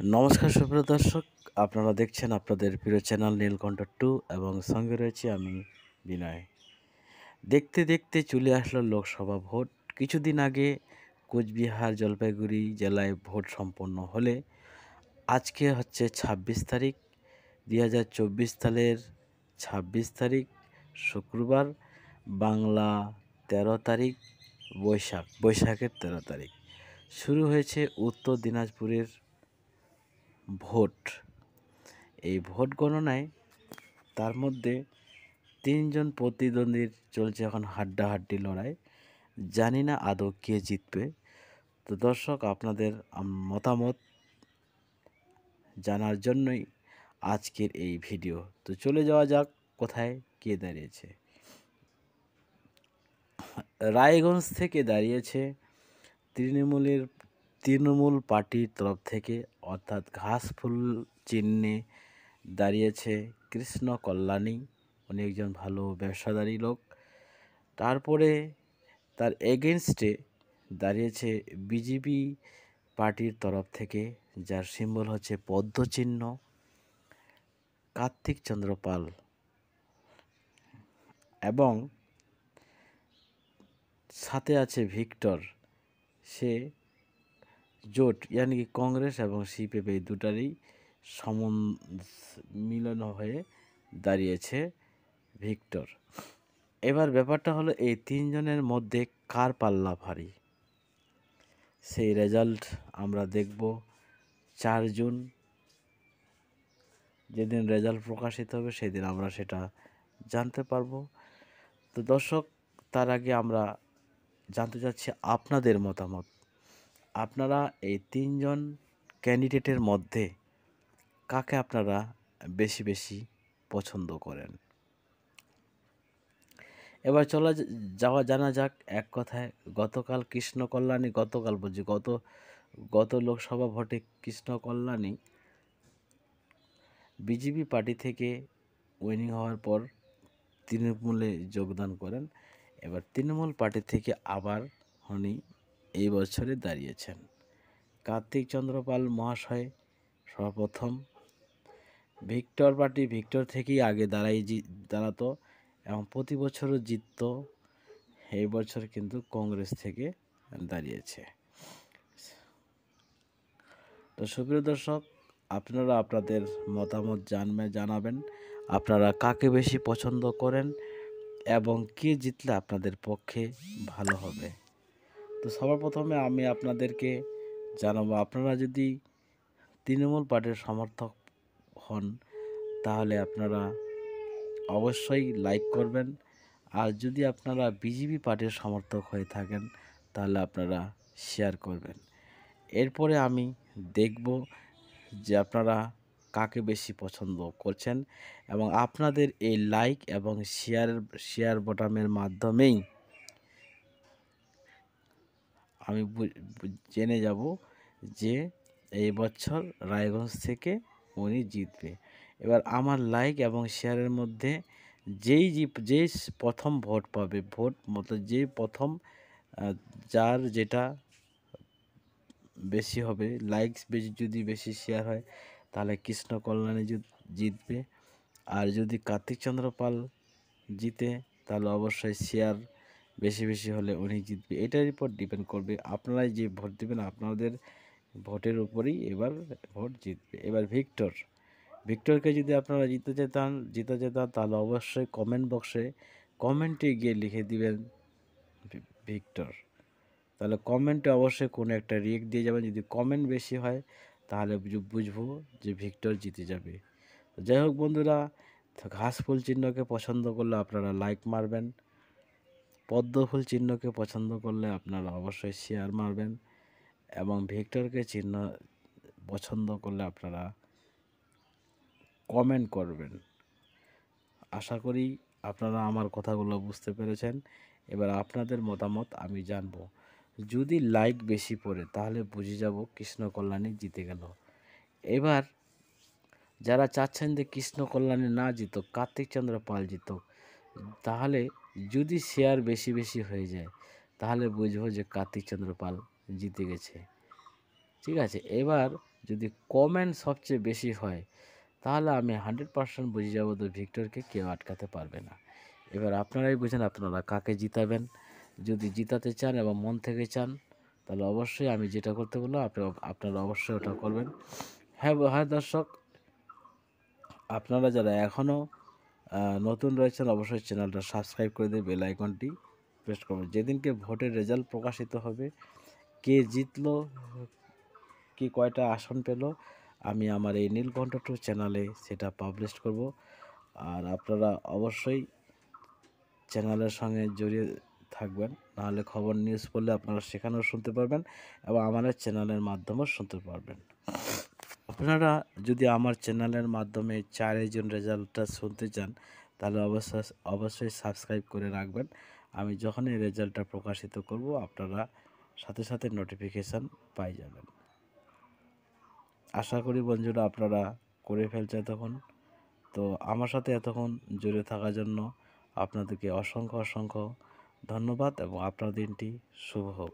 নমস্কার সুপ্রিয় দর্শক, আপনারা দেখছেন আপনাদের প্রিয় চ্যানেল নীলকণ্ঠ টু এবং সঙ্গে রয়েছে আমি বিনয়। দেখতে দেখতে চলে আসলো লোকসভা ভোট। কিছুদিন আগে কোচবিহার জলপাইগুড়ি জেলায় ভোট সম্পন্ন হলে আজকে হচ্ছে ২৬ তারিখ, ২০২৪ সালের ২৬ তারিখ শুক্রবার, বাংলা ১৩ তারিখ, বৈশাখের ১৩ তারিখ শুরু হয়েছে উত্তর দিনাজপুরের ভোট। এই ভোট গণনায় তার মধ্যে ৩ জন প্রতিদ্বন্দ্বীর চলছে এখন হাড্ডাহাড্ডি লড়াই। জানি না আদৌ কে জিতবে। তো দর্শক, আপনাদের মতামত জানার জন্যই আজকের এই ভিডিও। তো চলে যাওয়া যাক কোথায় কে দাঁড়িয়েছে। রায়গঞ্জ থেকে দাঁড়িয়েছে তৃণমূল পার্টির তরফ থেকে, অর্থাৎ ঘাসফুল চিহ্নে দাঁড়িয়েছে কৃষ্ণ কল্যাণী। উনি একজন ভালো ব্যবসাদারী লোক। তারপরে তার এগেনস্টে দাঁড়িয়েছে বিজেপি পার্টির তরফ থেকে, যার সিম্বল হচ্ছে পদ্মচিহ্ন, কার্তিক চন্দ্র পাল। এবং সাথে আছে ভিক্টর। সে জোট ইয়ানি কি কংগ্রেস এবং সিপিএম এই দুটারই মিলন হয়ে দাঁড়িয়েছে ভিক্টর। এবার ব্যাপারটা হলো, এই ৩ জনের মধ্যে কার পাল্লা ভারী, সেই রেজাল্ট আমরা দেখব ৪ জুন। যেদিন রেজাল্ট প্রকাশিত হবে সেদিন আমরা সেটা জানতে পারবো। তো দর্শক, তার আগে আমরা জানতে চাচ্ছি আপনাদের মতামত। আপনারা এই ৩ জন ক্যান্ডিডেটের মধ্যে কাকে আপনারা বেশি বেশি পছন্দ করেন? এবার জানা যাক এক কথায়। গতকাল কৃষ্ণ কল্যাণী, গত লোকসভা ভোটে কৃষ্ণ কল্যাণী বিজেপি পার্টি থেকে উইনিং হওয়ার পর তৃণমূলে যোগদান করেন। এবার তৃণমূল পার্টি থেকে আবার উনি এই বছরে দাঁড়িয়েছেন। কার্তিক চন্দ্র পাল মহাশয় সর্বপ্রথম ভিক্টর থেকেই আগে দাঁড়াতো এবং প্রতি বছরও জিতত। এই বছর কিন্তু কংগ্রেস থেকে দাঁড়িয়েছে। তো সুপ্রিয় দর্শক, আপনারা আপনাদের মতামত জানাবেন। আপনারা কাকে বেশি পছন্দ করেন এবং কে জিতলে আপনাদের পক্ষে ভালো হবে। তো সবার প্রথমে আমি আপনাদেরকে জানাবো, আপনারা যদি তৃণমূল পার্টির সমর্থক হন তাহলে আপনারা অবশ্যই লাইক করবেন। আর যদি আপনারা বিজেপি পার্টির সমর্থক হয়ে থাকেন তাহলে আপনারা শেয়ার করবেন। এরপরে আমি দেখব যে আপনারা কাকে বেশি পছন্দ করছেন এবং আপনাদের এই লাইক এবং শেয়ার বোতামের মাধ্যমেই আমি জেনে যাব যে এই বছর রায়গঞ্জ থেকে উনি জিতবে। এবার আমার লাইক এবং শেয়ারের মধ্যে যেই প্রথম ভোট পাবে, যেই প্রথম যার যেটা বেশি হবে, লাইকস যদি বেশি শেয়ার হয় তাহলে কৃষ্ণ কল্যাণী জিতবে। আর যদি কার্তিক চন্দ্র পাল জিতে তাহলে অবশ্যই শেয়ার বেশি হলে উনি জিতবে। এটার উপর ডিপেন্ড করবে। আপনারাই যে ভোট দেবেন আপনাদের ভোটের উপরেই এবার ভোট জিতবে। এবার ভিক্টরকে যদি আপনারা জিতে যেতাম তাহলে অবশ্যই কমেন্টে গিয়ে লিখে দিবেন ভিক্টর। তাহলে কমেন্টে অবশ্যই কোনো একটা রিয়েক্ট দিয়ে যাবেন। যদি কমেন্ট বেশি হয় তাহলে বুঝবো যে ভিক্টর জিতে যাবে। যাই হোক বন্ধুরা, ঘাসফুল চিহ্নকে পছন্দ করলে আপনারা লাইক মারবেন, পদ্মফুল চিহ্নকে পছন্দ করলে আপনারা অবশ্যই শেয়ার মারবেন এবং ভিক্টরকে পছন্দ করলে আপনারা কমেন্ট করবেন। আশা করি আপনারা আমার কথাগুলো বুঝতে পেরেছেন। এবার আপনাদের মতামত আমি জানবো। যদি লাইক বেশি পড়ে তাহলে বুঝে যাব কৃষ্ণ কল্যাণী জিতে গেল। এবার যারা চাচ্ছেন যে কৃষ্ণ কল্যাণী না জিতুক, কার্তিক চন্দ্র পাল জিতুক, তাহলে যদি শেয়ার বেশি হয়ে যায় তাহলে বুঝবো যে কার্তিক চন্দ্র পাল জিতে গেছে। ঠিক আছে। এবার যদি কমেন্ট সবচেয়ে বেশি হয় তাহলে আমি 100% বুঝে যাব যে ভিক্টরকে কেউ আটকাতে পারবে না। এবার আপনারাই বুঝেন আপনারা কাকে জিতাবেন। যদি জিতাতে চান এবং মন থেকে চান তাহলে অবশ্যই আমি যেটা করতে বললাম আপনারা অবশ্যই ওটা করবেন। হ্যাঁ দর্শক, আপনারা যারা এখনও নতুন রয়েছেন অবশ্যই চ্যানেলটা সাবস্ক্রাইব করে দিয়ে বেল আইকনটি প্রেস করবেন। যেদিনকে ভোটের রেজাল্ট প্রকাশিত হবে, কে জিতলো, কি কয়টা আসন পেল, আমি আমার এই নীলকণ্ঠ টু চ্যানেলে সেটা পাবলিশ করব। আর আপনারা অবশ্যই চ্যানেলের সঙ্গে জড়িয়ে থাকবেন, নাহলে খবর নিউজ পড়লে আপনারা সেখানেও শুনতে পারবেন এবং আমাদের চ্যানেলের মাধ্যমেও শুনতে পারবেন। আপনারা যদি আমার চ্যানেলের মাধ্যমে 4 জন রেজাল্টটা শুনতে চান তাহলে অবশ্যই সাবস্ক্রাইব করে রাখবেন। আমি যখনই রেজাল্টটা প্রকাশিত করব আপনারা সাথে সাথে নোটিফিকেশান পাই যাবেন। আশা করি বন্ধুরা আপনারা করে ফেলছে তখন। তো আমার সাথে এতক্ষণ জুড়ে থাকার জন্য আপনাদেরকে অসংখ্য ধন্যবাদ এবং আপনার দিনটি শুভ হোক।